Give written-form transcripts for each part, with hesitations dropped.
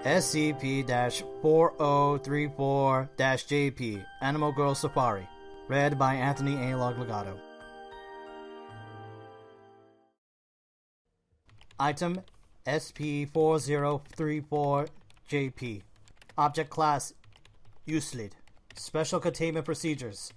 SCP-4034-JP Animal Girl Japari. Read by Anthony A. Legato. Item SCP-4034-JP. Object Class Euclid. Special Containment Procedures.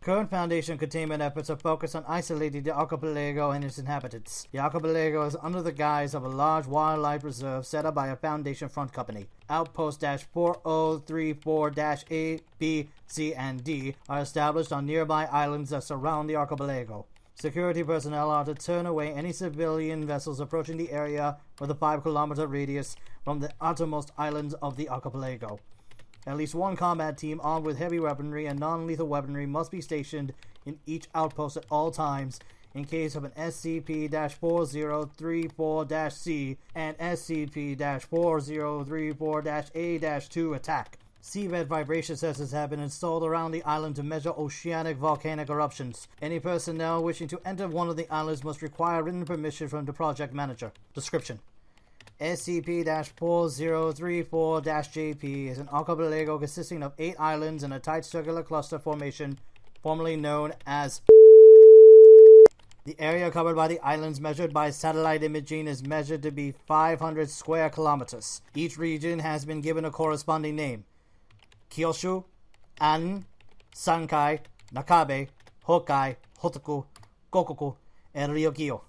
Current Foundation containment efforts are focused on isolating the archipelago and its inhabitants. The archipelago is under the guise of a large wildlife reserve set up by a Foundation front company. Outpost-4034-A, B, C, and D are established on nearby islands that surround the archipelago. Security personnel are to turn away any civilian vessels approaching the area with a 5-kilometer radius from the outermost islands of the archipelago. At least one combat team armed with heavy weaponry and non-lethal weaponry must be stationed in each outpost at all times in case of an SCP-4034-C and SCP-4034-A-2 attack. Seabed vibration sensors have been installed around the island to measure oceanic volcanic eruptions. Any personnel wishing to enter one of the islands must require written permission from the project manager. Description: SCP-4034-JP is an archipelago consisting of 8 islands in a tight circular cluster formation, formerly known as. The area covered by the islands measured by satellite imaging is measured to be 500 square kilometers. Each region has been given a corresponding name: Kyushu, An, Sankai, Nakabe, Hokkai, Hotoku, Gokoku, and Ryukyu.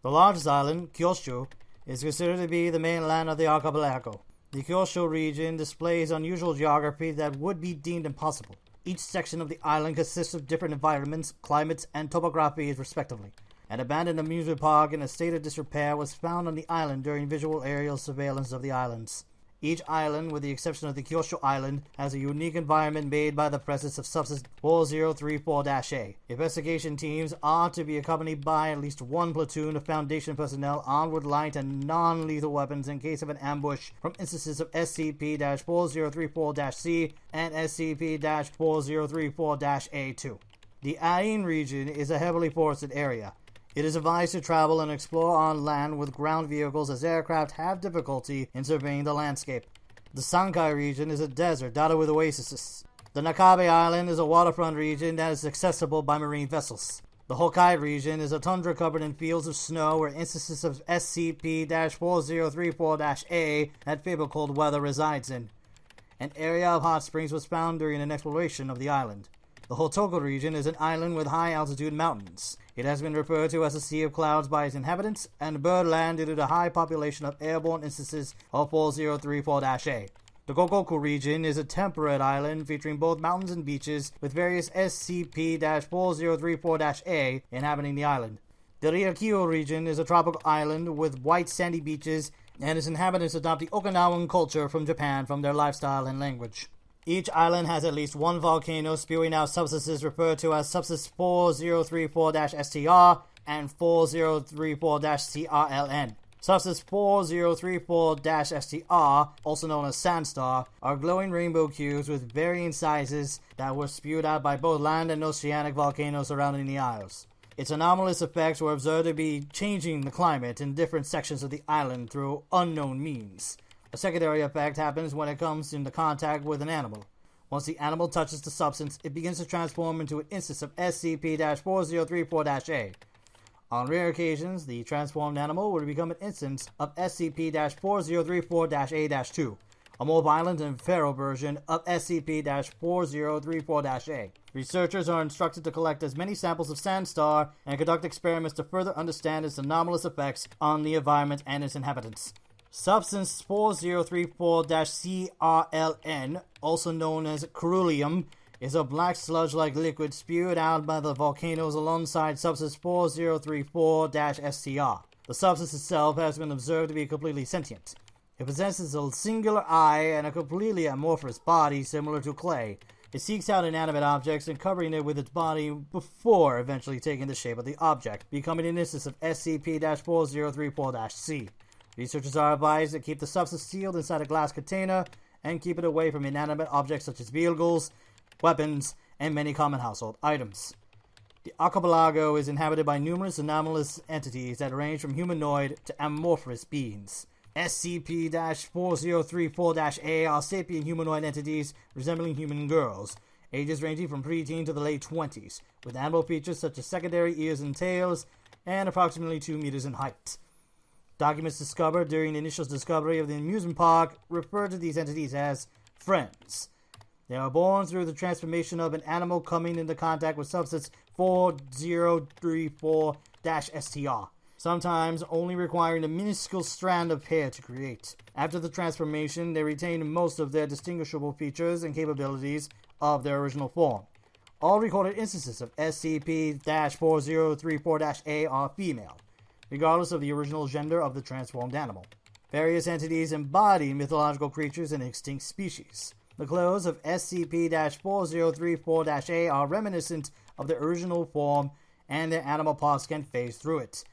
The largest island, Kyushu, is considered to be the mainland of the archipelago. The Kyushu region displays unusual geography that would be deemed impossible. Each section of the island consists of different environments, climates, and topographies respectively. An abandoned amusement park in a state of disrepair was found on the island during visual aerial surveillance of the islands. Each island, with the exception of the Kyushu Island, has a unique environment made by the presence of substance 4034-A. Investigation teams are to be accompanied by at least one platoon of Foundation personnel armed with light and non-lethal weapons in case of an ambush from instances of SCP-4034-C and SCP-4034-A2. The Ain region is a heavily forested area. It is advised to travel and explore on land with ground vehicles as aircraft have difficulty in surveying the landscape. The Sankai region is a desert dotted with oases. The Nakabe Island is a waterfront region that is accessible by marine vessels. The Hokkai region is a tundra covered in fields of snow where instances of SCP-4034-A that favor cold weather resides in. An area of hot springs was found during an exploration of the island. The Hotoku region is an island with high-altitude mountains. It has been referred to as a sea of clouds by its inhabitants and birdland due to the high population of airborne instances of 4034-A. The Gokoku region is a temperate island featuring both mountains and beaches with various SCP-4034-A inhabiting the island. The Ryukyu region is a tropical island with white sandy beaches and its inhabitants adopt the Okinawan culture from Japan from their lifestyle and language. Each island has at least one volcano spewing out substances referred to as substance 4034-STR and 4034-CRLN. Substance 4034-STR, also known as Sandstar, are glowing rainbow cubes with varying sizes that were spewed out by both land and oceanic volcanoes surrounding the isles. Its anomalous effects were observed to be changing the climate in different sections of the island through unknown means. A secondary effect happens when it comes into contact with an animal. Once the animal touches the substance, it begins to transform into an instance of SCP-4034-A. On rare occasions, the transformed animal will become an instance of SCP-4034-A-2, a more violent and feral version of SCP-4034-A. Researchers are instructed to collect as many samples of Sandstar and conduct experiments to further understand its anomalous effects on the environment and its inhabitants. Substance 4034-CRLN, also known as ceruleum, is a black sludge-like liquid spewed out by the volcanoes alongside substance 4034-SCR. The substance itself has been observed to be completely sentient. It possesses a singular eye and a completely amorphous body similar to clay. It seeks out inanimate objects and covering it with its body before eventually taking the shape of the object, becoming an instance of SCP-4034-C. Researchers are advised to keep the substance sealed inside a glass container and keep it away from inanimate objects such as vehicles, weapons, and many common household items. The archipelago is inhabited by numerous anomalous entities that range from humanoid to amorphous beings. SCP-4034-A are sapient humanoid entities resembling human girls, ages ranging from preteen to the late 20s, with animal features such as secondary ears and tails, and approximately 2 meters in height. Documents discovered during the initial discovery of the amusement park refer to these entities as friends. They are born through the transformation of an animal coming into contact with substance 4034-STR, sometimes only requiring a minuscule strand of hair to create. After the transformation, they retain most of their distinguishable features and capabilities of their original form. All recorded instances of SCP-4034-A are female, regardless of the original gender of the transformed animal. Various entities embody mythological creatures and extinct species. The clothes of SCP-4034-A are reminiscent of their original form, and their animal parts can phase through it.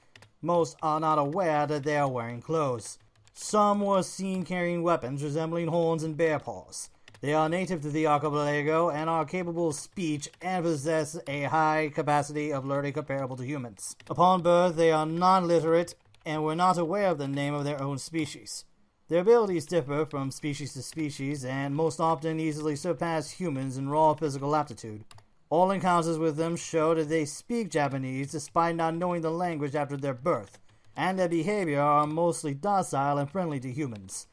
Most are not aware that they are wearing clothes. Some were seen carrying weapons resembling horns and bear paws. They are native to the archipelago and are capable of speech and possess a high capacity of learning comparable to humans. Upon birth, they are non-literate and were not aware of the name of their own species. Their abilities differ from species to species and most often easily surpass humans in raw physical aptitude. All encounters with them show that they speak Japanese despite not knowing the language after their birth, and their behavior are mostly docile and friendly to humans.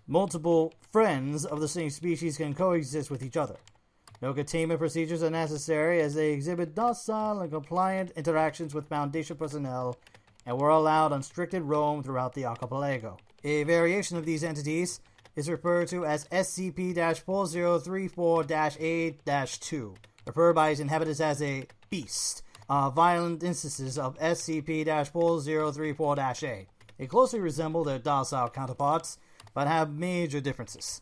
Multiple friends of the same species can coexist with each other. No containment procedures are necessary as they exhibit docile and compliant interactions with Foundation personnel and were allowed unrestricted roam throughout the archipelago. A variation of these entities is referred to as SCP-4034-A-2, referred by its inhabitants as a beast, violent instances of SCP-4034-A. They closely resemble their docile counterparts, but have major differences.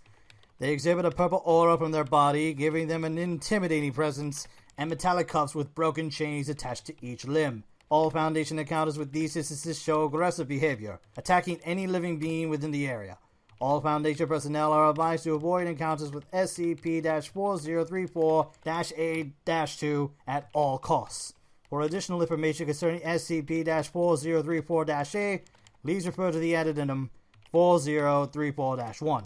They exhibit a purple aura from their body, giving them an intimidating presence, and metallic cuffs with broken chains attached to each limb. All Foundation encounters with these instances show aggressive behavior, attacking any living being within the area. All Foundation personnel are advised to avoid encounters with SCP-4034-A-2 at all costs. For additional information concerning SCP-4034-A, please refer to the addendum 4034-1.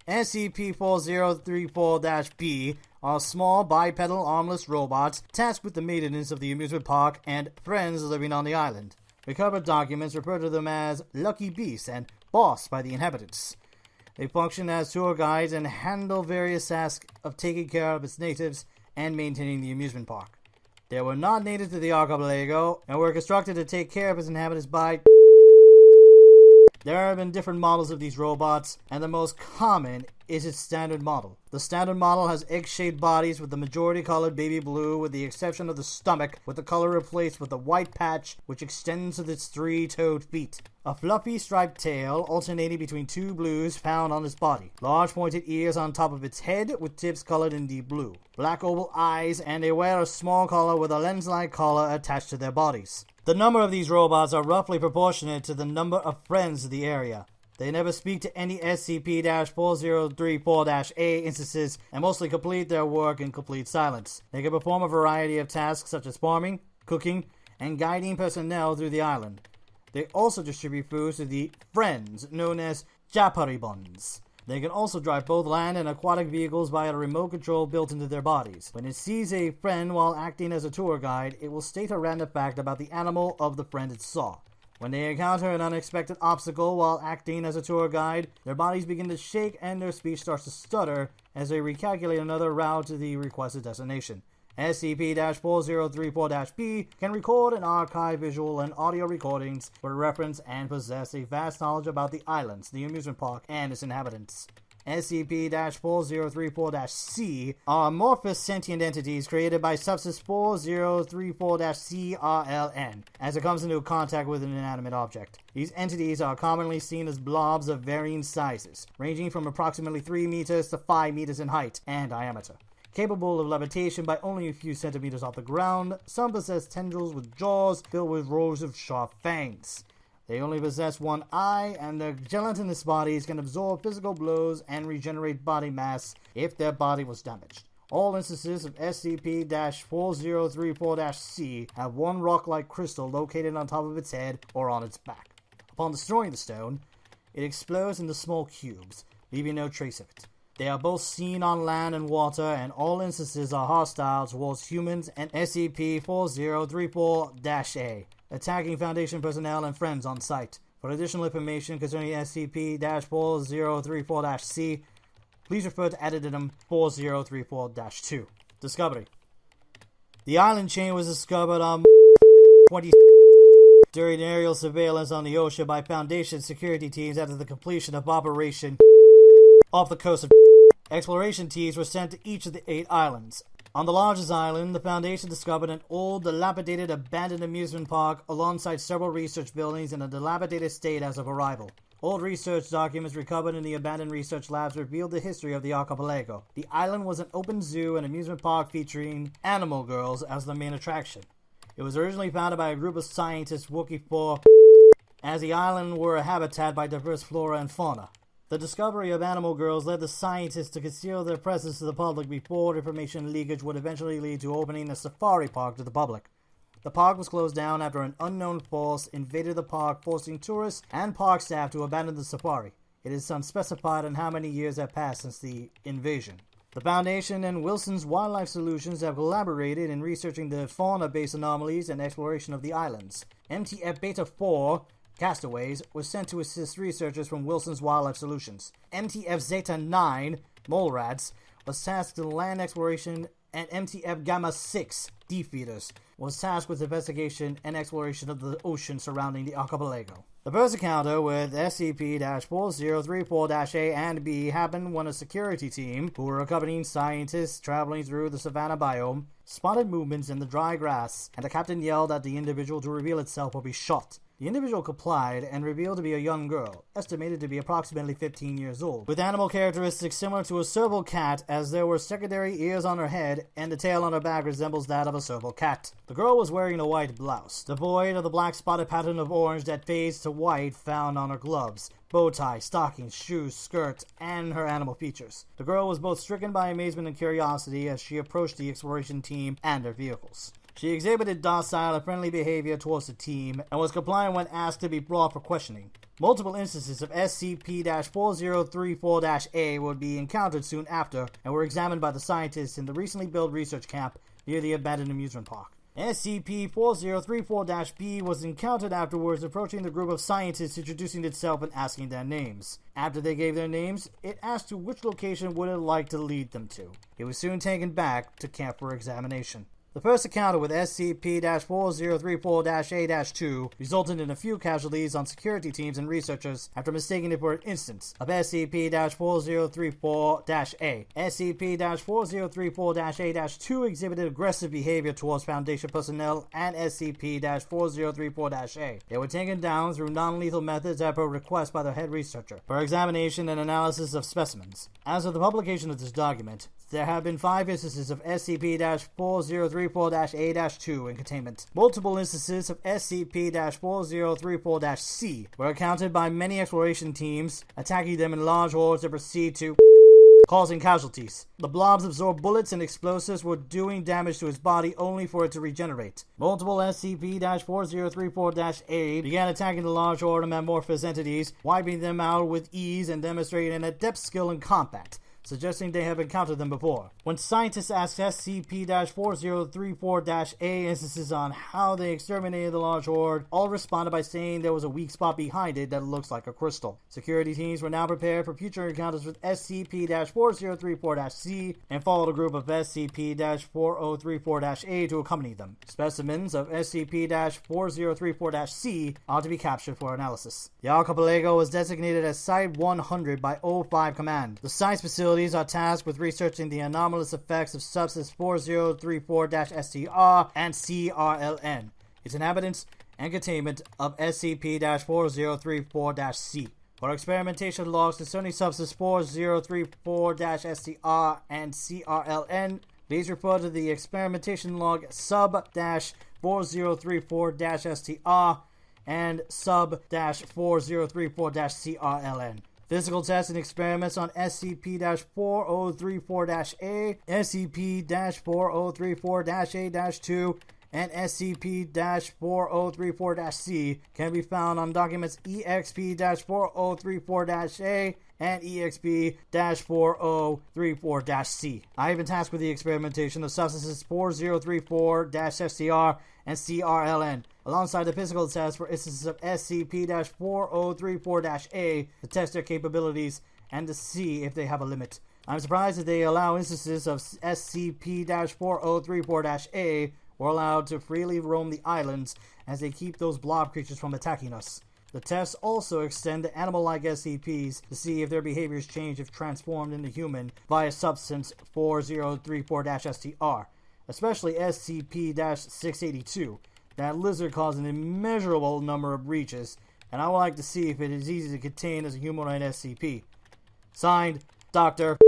SCP-4034-B are small bipedal armless robots tasked with the maintenance of the amusement park and friends living on the island. Recovered documents refer to them as Lucky Beasts and Boss by the inhabitants. They function as tour guides and handle various tasks of taking care of its natives and maintaining the amusement park. They were not native to the archipelago and were constructed to take care of its inhabitants by... There have been different models of these robots, and the most common is its standard model. The standard model has egg-shaped bodies with the majority colored baby blue, with the exception of the stomach, with the color replaced with a white patch which extends to its 3-toed feet. A fluffy striped tail alternating between 2 blues found on its body. Large pointed ears on top of its head with tips colored in deep blue. Black oval eyes, and they wear a small collar with a lens-like collar attached to their bodies. The number of these robots are roughly proportionate to the number of friends of the area. They never speak to any SCP-4034-A instances and mostly complete their work in complete silence. They can perform a variety of tasks such as farming, cooking, and guiding personnel through the island. They also distribute food to the friends known as Japari buns. They can also drive both land and aquatic vehicles via a remote control built into their bodies. When it sees a friend while acting as a tour guide, it will state a random fact about the animal of the friend it saw. When they encounter an unexpected obstacle while acting as a tour guide, their bodies begin to shake and their speech starts to stutter as they recalculate another route to the requested destination. SCP-4034-B can record and archive visual and audio recordings for reference and possess a vast knowledge about the islands, the amusement park, and its inhabitants. SCP-4034-C are amorphous sentient entities created by substance 4034-CRLN as it comes into contact with an inanimate object. These entities are commonly seen as blobs of varying sizes, ranging from approximately 3 meters to 5 meters in height and diameter. Capable of levitation by only a few centimeters off the ground, some possess tendrils with jaws filled with rows of sharp fangs. They only possess one eye, and their gelatinous bodies can absorb physical blows and regenerate body mass if their body was damaged. All instances of SCP-4034-C have one rock-like crystal located on top of its head or on its back. Upon destroying the stone, it explodes into small cubes, leaving no trace of it. They are both seen on land and water, and all instances are hostile towards humans and SCP-4034-A, attacking Foundation personnel and friends on site. For additional information concerning SCP-4034-C, please refer to Addendum 4034-2. Discovery. The island chain was discovered on 20 during aerial surveillance on the ocean by Foundation security teams after the completion of operation off the coast of. Exploration teams were sent to each of the 8 islands. On the largest island, the Foundation discovered an old, dilapidated, abandoned amusement park alongside several research buildings in a dilapidated state as of arrival. Old research documents recovered in the abandoned research labs revealed the history of the archipelago. The island was an open zoo and amusement park featuring animal girls as the main attraction. It was originally founded by a group of scientists working for as the island were a habitat by diverse flora and fauna. The discovery of animal girls led the scientists to conceal their presence to the public before information leakage would eventually lead to opening a safari park to the public. The park was closed down after an unknown force invaded the park, forcing tourists and park staff to abandon the safari. It is unspecified on how many years have passed since the invasion. The Foundation and Wilson's Wildlife Solutions have collaborated in researching the fauna-based anomalies and exploration of the islands. MTF Beta 4 Castaways was sent to assist researchers from Wilson's Wildlife Solutions. MTF Zeta 9 Mole Rats was tasked with land exploration, and MTF Gamma 6 Defeaters was tasked with investigation and exploration of the ocean surrounding the archipelago. The first encounter with SCP-4034-A and B happened when a security team, who were accompanying scientists traveling through the savanna biome, spotted movements in the dry grass, and the captain yelled at the individual to reveal itself or be shot. The individual complied and revealed to be a young girl, estimated to be approximately 15 years old, with animal characteristics similar to a serval cat, as there were secondary ears on her head and the tail on her back resembles that of a serval cat. The girl was wearing a white blouse, devoid of the black spotted pattern of orange that fades to white found on her gloves, bow tie, stockings, shoes, skirt, and her animal features. The girl was both stricken by amazement and curiosity as she approached the exploration team and their vehicles. She exhibited docile and friendly behavior towards the team and was compliant when asked to be brought for questioning. Multiple instances of SCP-4034-A would be encountered soon after and were examined by the scientists in the recently built research camp near the abandoned amusement park. SCP-4034-B was encountered afterwards approaching the group of scientists, introducing itself and asking their names. After they gave their names, it asked to which location would it like to lead them to. It was soon taken back to camp for examination. The first encounter with SCP-4034-A-2 resulted in a few casualties on security teams and researchers after mistaking it for an instance of SCP-4034-A. SCP-4034-A-2 exhibited aggressive behavior towards Foundation personnel and SCP-4034-A. They were taken down through non-lethal methods at per request by the head researcher for examination and analysis of specimens. As of the publication of this document, there have been 5 instances of SCP-4034-A-2 in containment. Multiple instances of SCP-4034-C were encountered by many exploration teams, attacking them in large hordes that proceed to causing casualties. The blobs absorbed bullets and explosives, were doing damage to its body only for it to regenerate. Multiple SCP-4034-A began attacking the large horde of amorphous entities, wiping them out with ease and demonstrating an adept skill in combat, suggesting they have encountered them before. When scientists asked SCP-4034-A instances on how they exterminated the large horde, all responded by saying there was a weak spot behind it that looks like a crystal. Security teams were now prepared for future encounters with SCP-4034-C and followed a group of SCP-4034-A to accompany them. Specimens of SCP-4034-C are to be captured for analysis. The archipelago was designated as Site 100 by O5 Command. The science facilities are tasked with researching the anomalous effects of substance 4034-STR and CRLN, its inhabitants, and containment of SCP-4034-C. For experimentation logs concerning substance 4034-STR and CRLN, please refer to the experimentation log sub-4034-STR and sub-4034-CRLN. Physical tests and experiments on SCP-4034-A, SCP-4034-A-2, and SCP-4034-C can be found on documents EXP-4034-A and EXP-4034-C. I have been tasked with the experimentation of substances 4034-SCR and CRLN, alongside the physical test for instances of SCP-4034-A to test their capabilities and to see if they have a limit. I'm surprised that they allow instances of SCP-4034-A were allowed to freely roam the islands, as they keep those blob creatures from attacking us. The tests also extend to animal-like SCPs to see if their behaviors change if transformed into human via substance 4034-STR, especially SCP-682. That lizard caused an immeasurable number of breaches, and I would like to see if it is easy to contain as a humanoid SCP. Signed, Dr.